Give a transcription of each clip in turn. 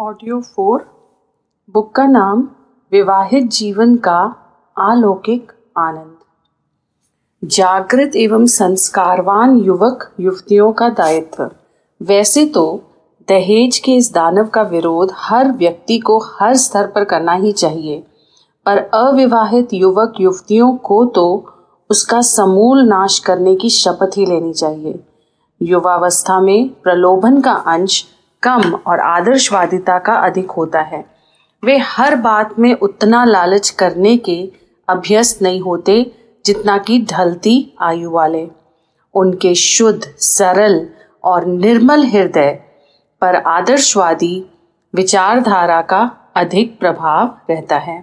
Audio 4 book का नाम विवाहित जीवन का अलौकिक आनंद। जागृत एवं संस्कारवान युवक युवतियों का दायित्व। वैसे तो दहेज के इस दानव का विरोध हर व्यक्ति को हर स्तर पर करना ही चाहिए, पर अविवाहित युवक युवतियों को तो उसका समूल नाश करने की शपथ ही लेनी चाहिए। युवावस्था में प्रलोभन का अंश कम और आदर्शवादिता का अधिक होता है। वे हर बात में उतना लालच करने के अभ्यस्त नहीं होते जितना कि ढलती आयु वाले। उनके शुद्ध, सरल और निर्मल हृदय पर आदर्शवादी विचारधारा का अधिक प्रभाव रहता है।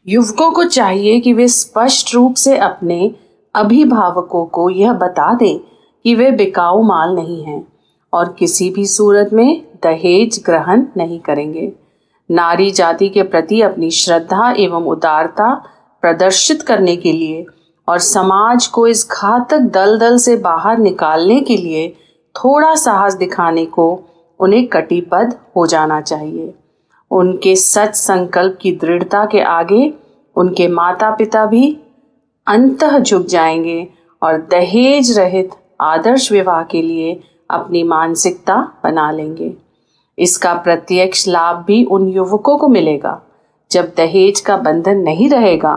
युवकों को चाहिए कि वे स्पष्ट रूप से अपने अभिभावकों को यह बता दें कि वे बिकाऊ माल नहीं हैं और किसी भी सूरत में दहेज ग्रहण नहीं करेंगे। नारी जाति के प्रति अपनी श्रद्धा एवं उदारता प्रदर्शित करने के लिए और समाज को इस घातक दलदल से बाहर निकालने के लिए थोड़ा साहस दिखाने को उन्हें कटिबद्ध हो जाना चाहिए। उनके सच संकल्प की दृढ़ता के आगे उनके माता पिता भी अंततः झुक जाएंगे और दहेज रहित आदर्श विवाह के लिए अपनी मानसिकता बना लेंगे। इसका प्रत्यक्ष लाभ भी उन युवकों को मिलेगा। जब दहेज का बंधन नहीं रहेगा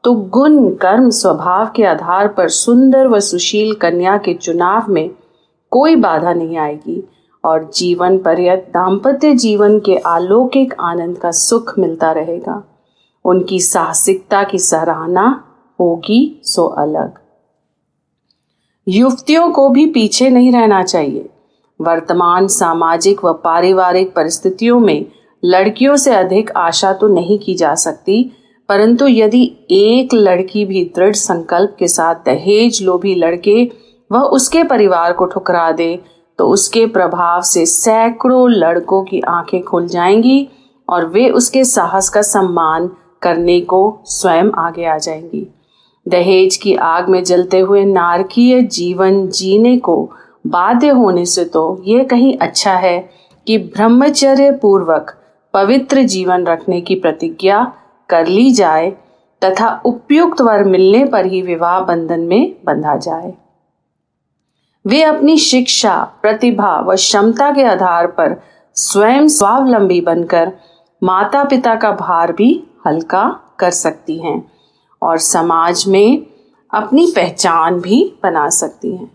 तो गुण, कर्म, स्वभाव के आधार पर सुंदर व सुशील कन्या के चुनाव में कोई बाधा नहीं आएगी और जीवन पर्यंत दाम्पत्य जीवन के अलौकिक आनंद का सुख मिलता रहेगा। उनकी साहसिकता की सराहना होगी सो अलग। युवतियों को भी पीछे नहीं रहना चाहिए। वर्तमान सामाजिक व पारिवारिक परिस्थितियों में लड़कियों से अधिक आशा तो नहीं की जा सकती, परंतु यदि एक लड़की भी दृढ़ संकल्प के साथ दहेज लोभी लड़के व उसके परिवार को ठुकरा दे तो उसके प्रभाव से सैकड़ों लड़कों की आंखें खुल जाएंगी और वे उसके साहस का सम्मान करने को स्वयं आगे आ जाएंगी। दहेज की आग में जलते हुए नारकीय जीवन जीने को बाध्य होने से तो यह कहीं अच्छा है कि ब्रह्मचर्य पूर्वक पवित्र जीवन रखने की प्रतिज्ञा कर ली जाए तथा उपयुक्त वर मिलने पर ही विवाह बंधन में बंधा जाए। वे अपनी शिक्षा, प्रतिभा व क्षमता के आधार पर स्वयं स्वावलंबी बनकर माता पिता का भार भी हल्का कर सकती हैं और समाज में अपनी पहचान भी बना सकती हैं।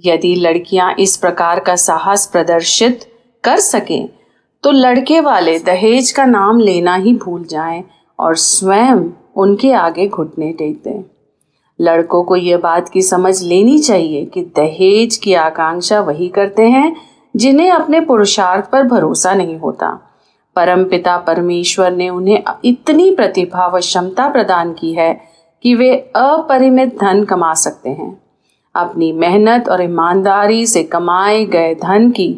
यदि लड़कियां इस प्रकार का साहस प्रदर्शित कर सकें तो लड़के वाले दहेज का नाम लेना ही भूल जाएं और स्वयं उनके आगे घुटने टेक दें। लड़कों को यह बात की समझ लेनी चाहिए कि दहेज की आकांक्षा वही करते हैं जिन्हें अपने पुरुषार्थ पर भरोसा नहीं होता। परमपिता परमेश्वर ने उन्हें इतनी प्रतिभा व क्षमता प्रदान की है कि वे अपरिमित धन कमा सकते हैं। अपनी मेहनत और ईमानदारी से कमाए गए धन की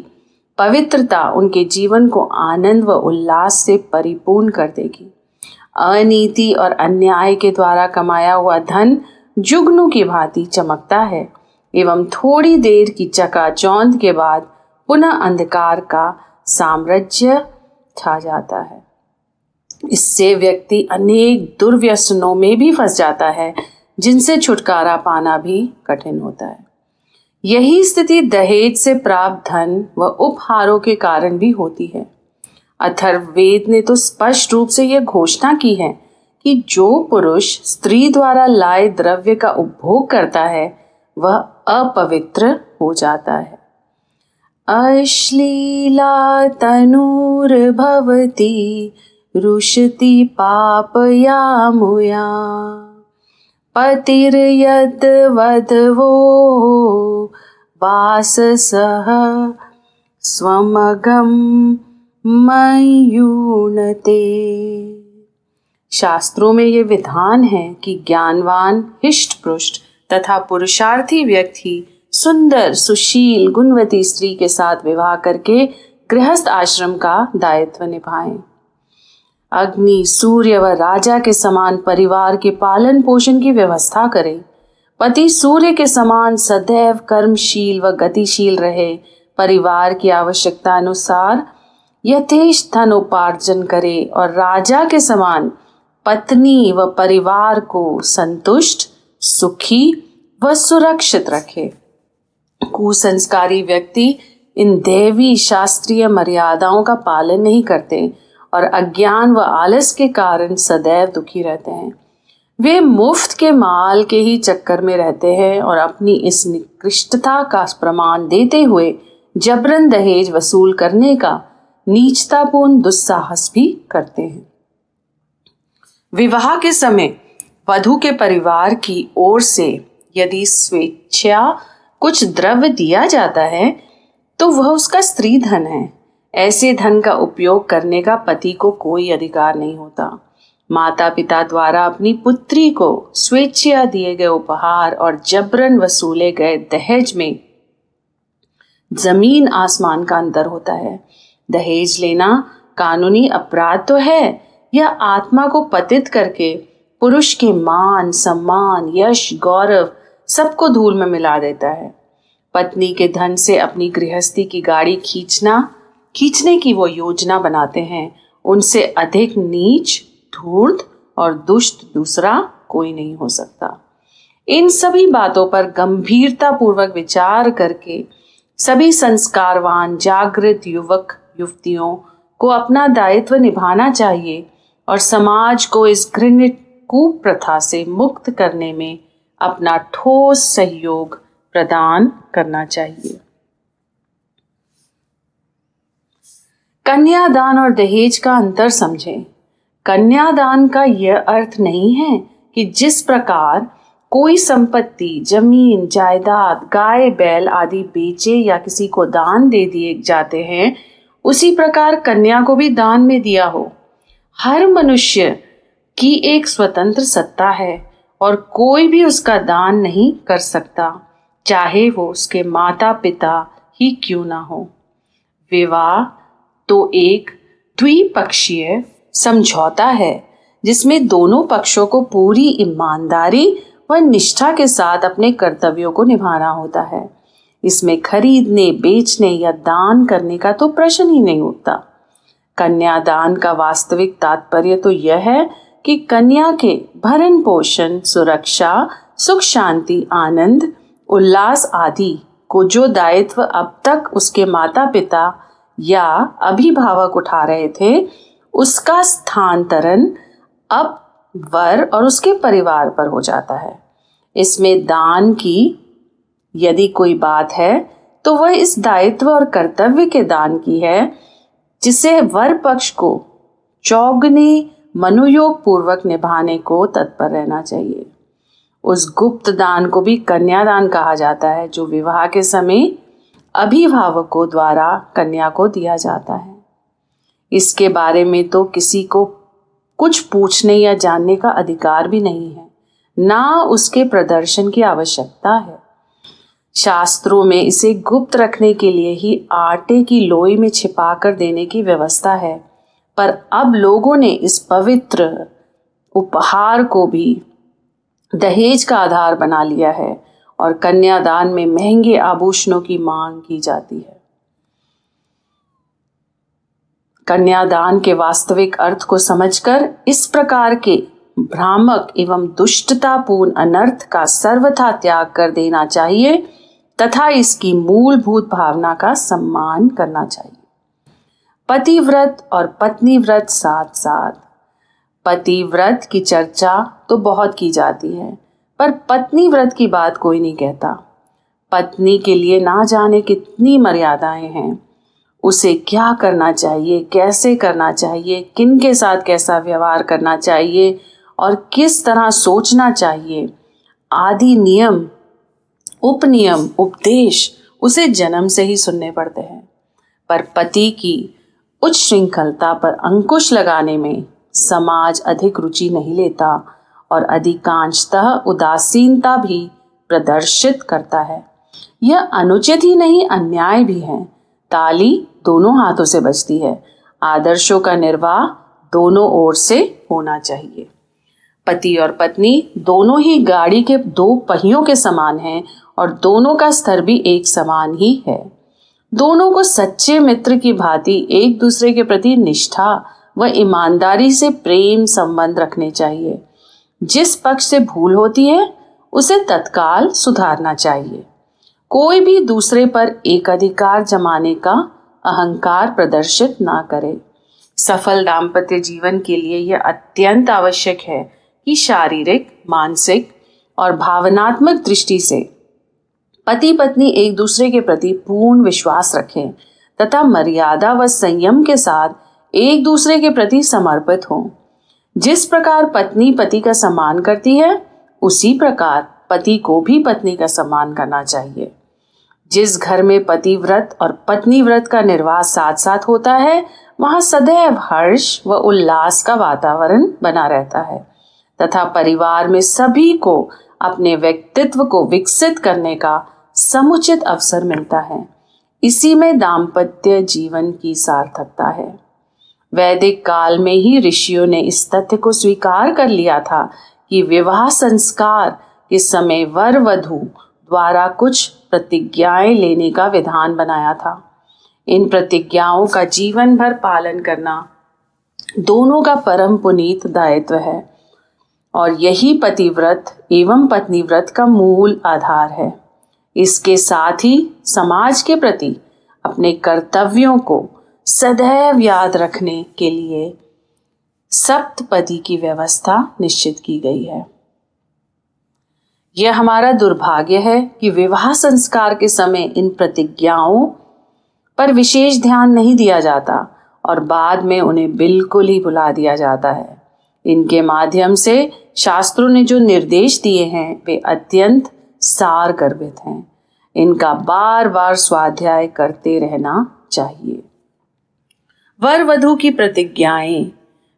पवित्रता उनके जीवन को आनंद व उल्लास से परिपूर्ण कर देगी। अनीति और अन्याय के द्वारा कमाया हुआ धन जुगनू की भांति चमकता है एवं थोड़ी देर की चकाचौंध के बाद पुनः अंधकार का साम्राज्य छा जाता है। इससे व्यक्ति अनेक दुर्व्यसनों में भी फंस जाता है जिनसे छुटकारा पाना भी कठिन होता है। यही स्थिति दहेज से प्राप्त धन व उपहारों के कारण भी होती है। अथर्ववेद ने तो स्पष्ट रूप से यह घोषणा की है कि जो पुरुष स्त्री द्वारा लाए द्रव्य का उपभोग करता है वह अपवित्र हो जाता है। अश्लीला तनुर्भवति रुषति पापया मुया पतिर्यद् वधवो वाससः स्वमगं मयूनते। शास्त्रों में ये विधान है कि ज्ञानवान, हिष्ट पृष्ठ तथा पुरुषार्थी व्यक्ति सुंदर, सुशील, गुणवती स्त्री के साथ विवाह करके गृहस्थ आश्रम का दायित्व निभाएं। अग्नि, सूर्य व राजा के समान परिवार के पालन पोषण की व्यवस्था करें। पति सूर्य के समान सदैव कर्मशील व गतिशील रहे। परिवार की आवश्यकता अनुसार यथेष्ट धन उपार्जन करे और राजा के समान पत्नी व परिवार को संतुष्ट, सुखी व सुरक्षित रखे। कुसंस्कारी व्यक्ति इन दैवी शास्त्रीय मर्यादाओं का पालन नहीं करते और अज्ञान व आलस के कारण सदैव दुखी रहते हैं। वे मुफ्त के माल के ही चक्कर में रहते हैं और अपनी इस निकृष्टता का प्रमाण देते हुए जबरन दहेज वसूल करने का नीचतापूर्ण दुस्साहस भी करते हैं। विवाह के समय वधू के परिवार की ओर से यदि स्वेच्छा कुछ द्रव्य दिया जाता है तो वह उसका स्त्री धन है। ऐसे धन का उपयोग करने का पति को कोई अधिकार नहीं होता। माता पिता द्वारा अपनी पुत्री को स्वेच्छा दिए गए उपहार और जबरन वसूले गए दहेज में जमीन आसमान का अंतर होता है। दहेज लेना कानूनी अपराध तो है, यह आत्मा को पतित करके पुरुष के मान, सम्मान, यश, गौरव सबको धूल में मिला देता है। पत्नी के धन से अपनी गृहस्थी की गाड़ी खींचने की वो योजना बनाते हैं। उनसे अधिक नीच, धूर्त और दुष्ट दूसरा कोई नहीं हो सकता। इन सभी बातों पर गंभीरता पूर्वक विचार करके सभी संस्कारवान जागृत युवक युवतियों को अपना दायित्व निभाना चाहिए और समाज को इस घृणित कुप्रथा से मुक्त करने में अपना ठोस सहयोग प्रदान करना चाहिए। कन्यादान और दहेज का अंतर समझें। कन्यादान का यह अर्थ नहीं है कि जिस प्रकार कोई संपत्ति, जमीन, जायदाद, गाय, बैल आदि बेचे या किसी को दान दे दिए जाते हैं, उसी प्रकार कन्या को भी दान में दिया हो। हर मनुष्य की एक स्वतंत्र सत्ता है और कोई भी उसका दान नहीं कर सकता, चाहे वो उसके माता पिता ही क्यों ना हो। विवाह तो एक द्विपक्षीय समझौता है जिसमें दोनों पक्षों को पूरी ईमानदारी व निष्ठा के साथ अपने कर्तव्यों को निभाना होता है। इसमें खरीदने, बेचने या दान करने का तो प्रश्न ही नहीं उठता। कन्यादान का वास्तविक तात्पर्य तो यह है कि कन्या के भरण पोषण, सुरक्षा, सुख शांति, आनंद, उल्लास आदि को जो दायित्व अब तक उसके माता पिता या अभिभावक उठा रहे थे, उसका स्थानांतरण अब वर और उसके परिवार पर हो जाता है। इसमें दान की यदि कोई बात है तो वह इस दायित्व और कर्तव्य के दान की है जिसे वर पक्ष को चौगुने मनोयोग पूर्वक निभाने को तत्पर रहना चाहिए। उस गुप्त दान को भी कन्यादान कहा जाता है जो विवाह के समय अभिभावकों द्वारा कन्या को दिया जाता है। इसके बारे में तो किसी को कुछ पूछने या जानने का अधिकार भी नहीं है, ना उसके प्रदर्शन की आवश्यकता है। शास्त्रों में इसे गुप्त रखने के लिए ही आटे की लोई में छिपा कर देने की व्यवस्था है, पर अब लोगों ने इस पवित्र उपहार को भी दहेज का आधार बना लिया है और कन्यादान में महंगे आभूषणों की मांग की जाती है। कन्यादान के वास्तविक अर्थ को समझकर इस प्रकार के भ्रामक एवं दुष्टतापूर्ण अनर्थ का सर्वथा त्याग कर देना चाहिए तथा इसकी मूलभूत भावना का सम्मान करना चाहिए। पतिव्रत और पत्नीव्रत साथ साथ। पतिव्रत की चर्चा तो बहुत की जाती है, पर पत्नी व्रत की बात कोई नहीं कहता। पत्नी के लिए ना जाने कितनी मर्यादाएं हैं। उसे क्या करना चाहिए, कैसे करना चाहिए, किन के साथ कैसा व्यवहार करना चाहिए और किस तरह सोचना चाहिए आदि नियम, उपनियम, उपदेश उसे जन्म से ही सुनने पड़ते हैं। पर पति की उच्च श्रृंखलता पर अंकुश लगाने में समाज अधिक रुचि नहीं लेता और अधिकांशतः उदासीनता भी प्रदर्शित करता है। यह अनुचित ही नहीं, अन्याय भी है। ताली दोनों हाथों से बजती है। आदर्शों का निर्वाह दोनों ओर से होना चाहिए। पति और पत्नी दोनों ही गाड़ी के दो पहियों के समान हैं और दोनों का स्तर भी एक समान ही है। दोनों को सच्चे मित्र की भांति एक दूसरे के प्रति निष्ठा व ईमानदारी से प्रेम संबंध रखने चाहिए। जिस पक्ष से भूल होती है उसे तत्काल सुधारना चाहिए। कोई भी दूसरे पर एक अधिकार जमाने का अहंकार प्रदर्शित ना करे। सफल दाम्पत्य जीवन के लिए यह अत्यंत आवश्यक है कि शारीरिक, मानसिक और भावनात्मक दृष्टि से पति पत्नी एक दूसरे के प्रति पूर्ण विश्वास रखें तथा मर्यादा व संयम के साथ एक दूसरे के प्रति समर्पित हों। जिस प्रकार पत्नी पति का सम्मान करती है, उसी प्रकार पति को भी पत्नी का सम्मान करना चाहिए। जिस घर में पति व्रत और पत्नी व्रत का निर्वाह साथ साथ होता है, वहां सदैव हर्ष व उल्लास का वातावरण बना रहता है तथा परिवार में सभी को अपने व्यक्तित्व को विकसित करने का समुचित अवसर मिलता है। इसी में दाम्पत्य जीवन की सार्थकता है। वैदिक काल में ही ऋषियों ने इस तथ्य को स्वीकार कर लिया था कि विवाह संस्कार के समय वर वधू द्वारा कुछ प्रतिज्ञाएं लेने का विधान बनाया था। इन प्रतिज्ञाओं का जीवन भर पालन करना दोनों का परम पुनीत दायित्व है और यही पतिव्रत एवं पत्नी व्रत का मूल आधार है। इसके साथ ही समाज के प्रति अपने कर्तव्यों को सदैव याद रखने के लिए सप्तपदी की व्यवस्था निश्चित की गई है। यह हमारा दुर्भाग्य है कि विवाह संस्कार के समय इन प्रतिज्ञाओं पर विशेष ध्यान नहीं दिया जाता और बाद में उन्हें बिल्कुल ही भुला दिया जाता है। इनके माध्यम से शास्त्रों ने जो निर्देश दिए हैं वे अत्यंत सार गर्भित हैं। इनका बार बार स्वाध्याय करते रहना चाहिए। वर वधू की प्रतिज्ञाएं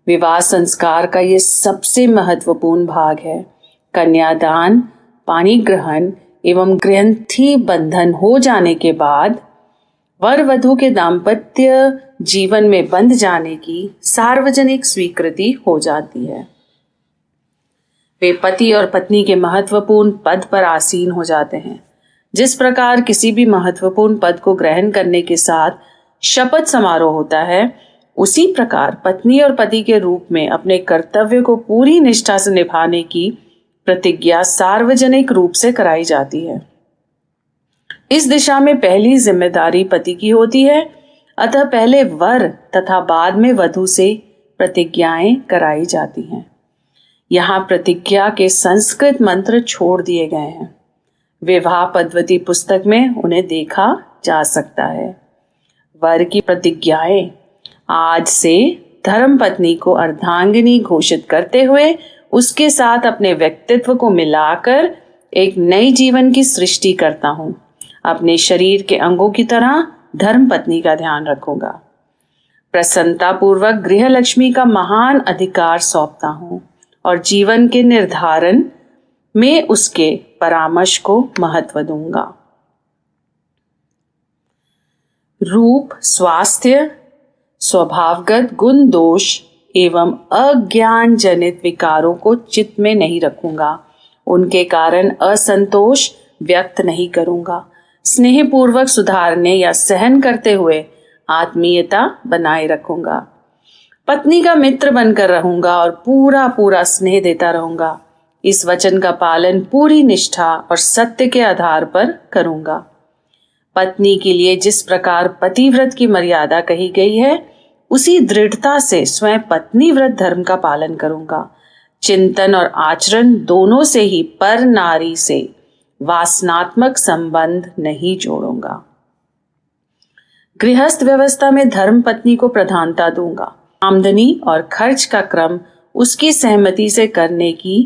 विवाह संस्कार का ये सबसे महत्वपूर्ण भाग है। कन्यादान, पाणी ग्रहण एवं ग्रंथि बंधन हो जाने के बाद वर वधू के दाम्पत्य जीवन में बंध जाने की सार्वजनिक स्वीकृति हो जाती है। वे पति और पत्नी के महत्वपूर्ण पद पर आसीन हो जाते हैं। जिस प्रकार किसी भी महत्वपूर्ण पद को ग्रहण करने के साथ शपथ समारोह होता है, उसी प्रकार पत्नी और पति के रूप में अपने कर्तव्य को पूरी निष्ठा से निभाने की प्रतिज्ञा सार्वजनिक रूप से कराई जाती है। इस दिशा में पहली जिम्मेदारी पति की होती है, अतः पहले वर तथा बाद में वधू से प्रतिज्ञाएं कराई जाती हैं। यहाँ प्रतिज्ञा के संस्कृत मंत्र छोड़ दिए गए हैं। विवाह पद्धति पुस्तक में उन्हें देखा जा सकता है। वर की प्रतिज्ञाएं आज से धर्मपत्नी को अर्धांगिनी घोषित करते हुए उसके साथ अपने व्यक्तित्व को मिलाकर एक नई जीवन की सृष्टि करता हूँ। अपने शरीर के अंगों की तरह धर्मपत्नी का ध्यान रखूंगा। प्रसन्नता पूर्वक गृह लक्ष्मी का महान अधिकार सौंपता हूँ और जीवन के निर्धारण में उसके परामर्श को महत्व दूंगा। रूप, स्वास्थ्य, स्वभावगत गुण दोष एवं अज्ञान जनित विकारों को चित्त में नहीं रखूंगा। उनके कारण असंतोष व्यक्त नहीं करूंगा। स्नेहपूर्वक सुधारने या सहन करते हुए आत्मीयता बनाए रखूंगा। पत्नी का मित्र बनकर रहूंगा और पूरा पूरा स्नेह देता रहूंगा। इस वचन का पालन पूरी निष्ठा और सत्य के आधार पर करूंगा। पत्नी के लिए जिस प्रकार पतिव्रत की मर्यादा कही गई है, उसी दृढ़ता से स्वयं पत्नी व्रत धर्म का पालन करूंगा। चिंतन और आचरण दोनों से ही पर नारी से वासनात्मक संबंध नहीं जोड़ूंगा। गृहस्थ व्यवस्था में धर्म पत्नी को प्रधानता दूंगा। आमदनी और खर्च का क्रम उसकी सहमति से करने की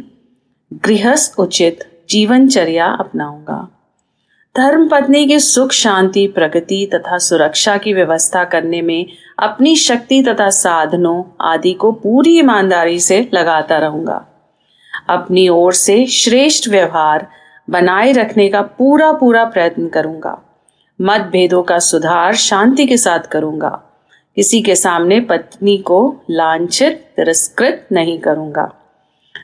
गृहस्थ उचित जीवनचर्या अपनाऊंगा। धर्म पत्नी की सुख, शांति, प्रगति तथा सुरक्षा की व्यवस्था करने में अपनी शक्ति तथा साधनों आदि को पूरी ईमानदारी से लगाता रहूंगा। अपनी ओर से श्रेष्ठ व्यवहार बनाए रखने का पूरा पूरा प्रयत्न करूंगा। मतभेदों का सुधार शांति के साथ करूंगा। किसी के सामने पत्नी को लांछित तिरस्कृत नहीं करूंगा।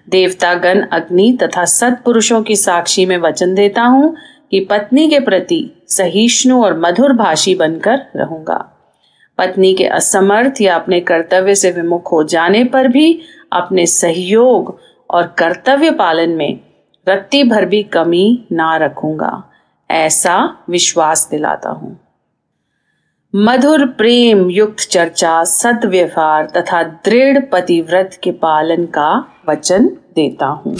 देवतागण, अग्नि तथा सत्पुरुषों की साक्षी में वचन देता हूं कि पत्नी के प्रति सहिष्णु और मधुर भाषी बनकर रहूंगा। पत्नी के असमर्थ या अपने कर्तव्य से विमुख हो जाने पर भी अपने सहयोग और कर्तव्य पालन में रत्ती भर भी कमी ना रखूंगा, ऐसा विश्वास दिलाता हूं। मधुर प्रेम युक्त चर्चा, सद्व्यवहार तथा दृढ़ पतिव्रत के पालन का वचन देता हूं।